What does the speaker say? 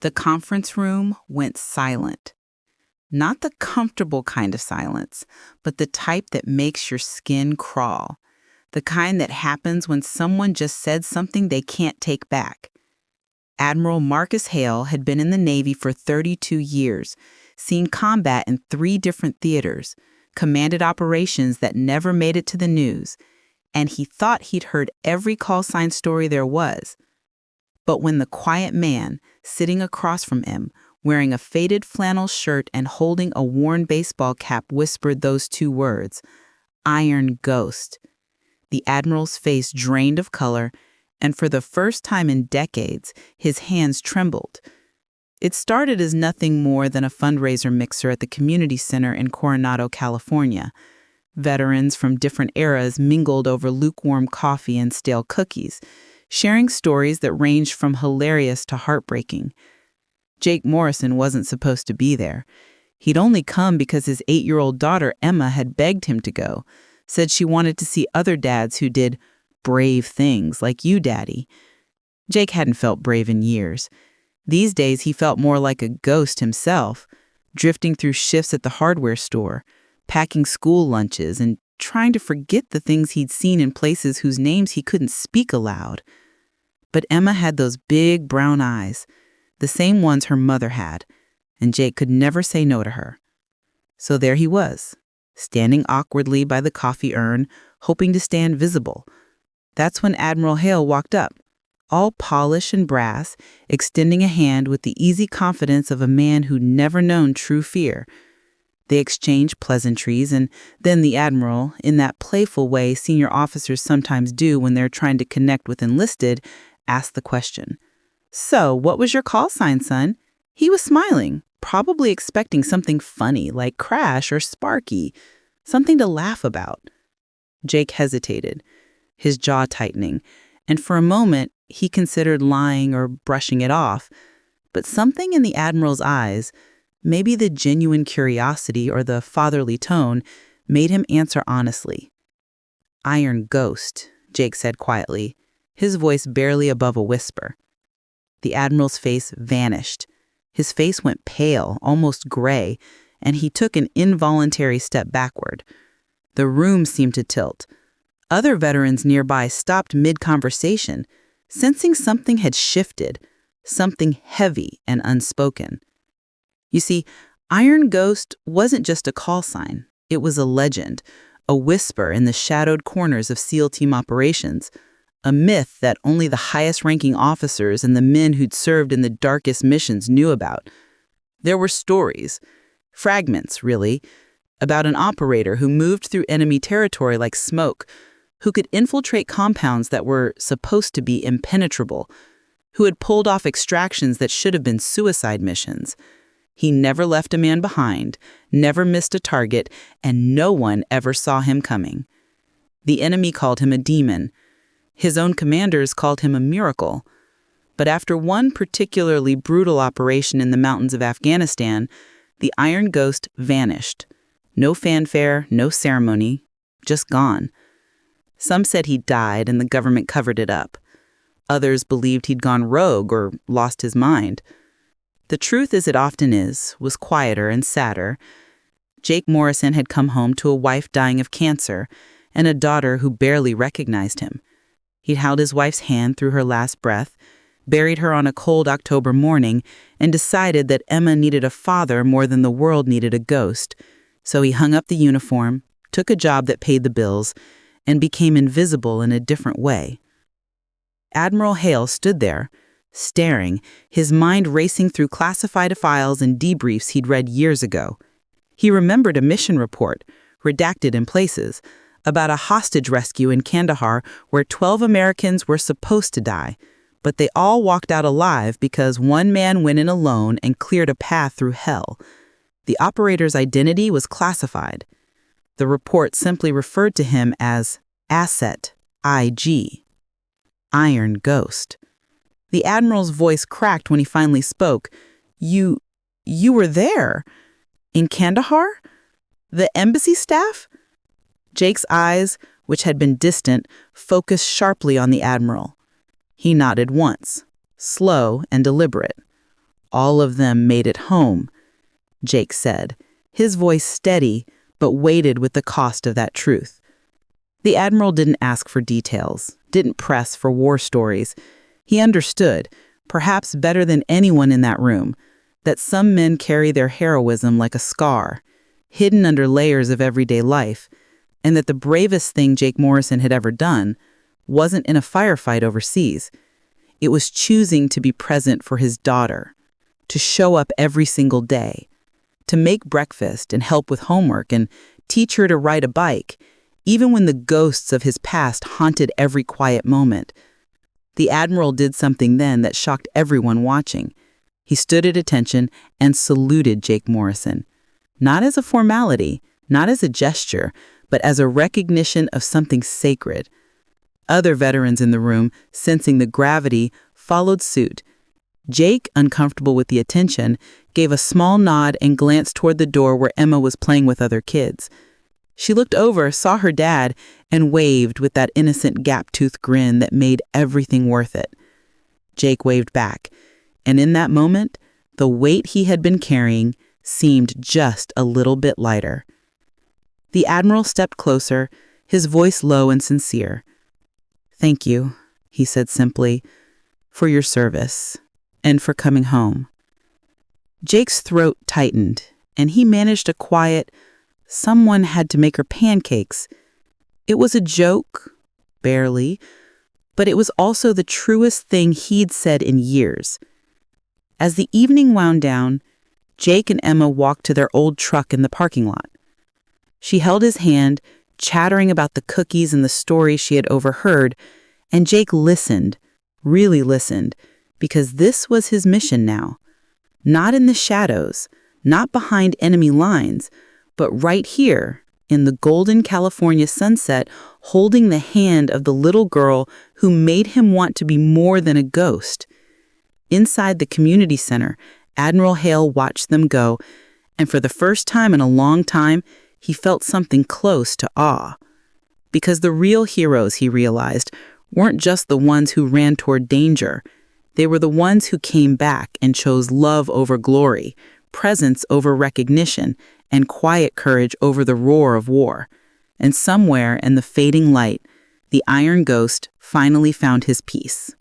The conference room went silent. Not the comfortable kind of silence, but the type that makes your skin crawl. The kind that happens when someone just said something they can't take back. Admiral Marcus Hale had been in the Navy for 32 years, seen combat in 3 different theaters, commanded operations that never made it to the news, and he thought he'd heard every call sign story there was. But when the quiet man, sitting across from him, wearing a faded flannel shirt and holding a worn baseball cap, whispered those 2 words, "Iron Ghost," the Admiral's face drained of color, and for the first time in decades, his hands trembled. It started as nothing more than a fundraiser mixer at the community center in Coronado, California. Veterans from different eras mingled over lukewarm coffee and stale cookies, sharing stories that ranged from hilarious to heartbreaking. Jake Morrison wasn't supposed to be there. He'd only come because his 8-year-old daughter, Emma, had begged him to go, said she wanted to see other dads who did brave things like you, Daddy. Jake hadn't felt brave in years. These days, he felt more like a ghost himself, drifting through shifts at the hardware store, packing school lunches, and trying to forget the things he'd seen in places whose names he couldn't speak aloud. But Emma had those big brown eyes, the same ones her mother had, and Jake could never say no to her. So there he was, standing awkwardly by the coffee urn, hoping to stay invisible. That's when Admiral Hale walked up, all polish and brass, extending a hand with the easy confidence of a man who'd never known true fear. They exchanged pleasantries, and then the Admiral, in that playful way senior officers sometimes do when they're trying to connect with enlisted, asked the question, "So, what was your call sign, son?" He was smiling, probably expecting something funny like Crash or Sparky, something to laugh about. Jake hesitated, his jaw tightening, and for a moment he considered lying or brushing it off. But something in the Admiral's eyes, maybe the genuine curiosity or the fatherly tone, made him answer honestly. "Iron Ghost," Jake said quietly, his voice barely above a whisper. The Admiral's face vanished. His face went pale, almost gray, and he took an involuntary step backward. The room seemed to tilt. Other veterans nearby stopped mid-conversation, sensing something had shifted, something heavy and unspoken. You see, Iron Ghost wasn't just a call sign. It was a legend, a whisper in the shadowed corners of SEAL team operations, a myth that only the highest-ranking officers and the men who'd served in the darkest missions knew about. There were stories, fragments, really, about an operator who moved through enemy territory like smoke, who could infiltrate compounds that were supposed to be impenetrable, who had pulled off extractions that should have been suicide missions. He never left a man behind, never missed a target, and no one ever saw him coming. The enemy called him a demon. His own commanders called him a miracle. But after one particularly brutal operation in the mountains of Afghanistan, the Iron Ghost vanished. No fanfare, no ceremony, just gone. Some said he died and the government covered it up. Others believed he'd gone rogue or lost his mind. The truth, as it often is, was quieter and sadder. Jake Morrison had come home to a wife dying of cancer and a daughter who barely recognized him. He'd held his wife's hand through her last breath, buried her on a cold October morning, and decided that Emma needed a father more than the world needed a ghost. So he hung up the uniform, took a job that paid the bills, and became invisible in a different way. Admiral Hale stood there, staring, his mind racing through classified files and debriefs he'd read years ago. He remembered a mission report, redacted in places, about a hostage rescue in Kandahar where 12 Americans were supposed to die, but they all walked out alive because one man went in alone and cleared a path through hell. The operator's identity was classified. The report simply referred to him as Asset IG, Iron Ghost. The Admiral's voice cracked when he finally spoke. You were there? In Kandahar? The embassy staff?" Jake's eyes, which had been distant, focused sharply on the Admiral. He nodded once, slow and deliberate. all of them made it home, Jake said, his voice steady but weighted with the cost of that truth. The Admiral didn't ask for details, didn't press for war stories. He understood, perhaps better than anyone in that room, that some men carry their heroism like a scar, hidden under layers of everyday life, and that the bravest thing Jake Morrison had ever done wasn't in a firefight overseas. It was choosing to be present for his daughter, to show up every single day, to make breakfast and help with homework and teach her to ride a bike, even when the ghosts of his past haunted every quiet moment. The Admiral did something then that shocked everyone watching. He stood at attention and saluted Jake Morrison, not as a formality, not as a gesture, but as a recognition of something sacred. Other veterans in the room, sensing the gravity, followed suit. Jake, uncomfortable with the attention, gave a small nod and glanced toward the door where Emma was playing with other kids. She looked over, saw her dad, and waved with that innocent gap-toothed grin that made everything worth it. Jake waved back, and in that moment, the weight he had been carrying seemed just a little bit lighter. The Admiral stepped closer, his voice low and sincere. "Thank you," he said simply, "for your service and for coming home." Jake's throat tightened, and he managed a quiet, "Someone had to make her pancakes." It was a joke, barely, but it was also the truest thing he'd said in years. As the evening wound down, Jake and Emma walked to their old truck in the parking lot. She held his hand, chattering about the cookies and the stories she had overheard, and Jake listened, really listened, because this was his mission now. Not in the shadows, not behind enemy lines, but right here, in the golden California sunset, holding the hand of the little girl who made him want to be more than a ghost. Inside the community center, Admiral Hale watched them go, and for the first time in a long time, he felt something close to awe. Because the real heroes, he realized, weren't just the ones who ran toward danger. They were the ones who came back and chose love over glory, presence over recognition, and quiet courage over the roar of war. And somewhere in the fading light, the Iron Ghost finally found his peace.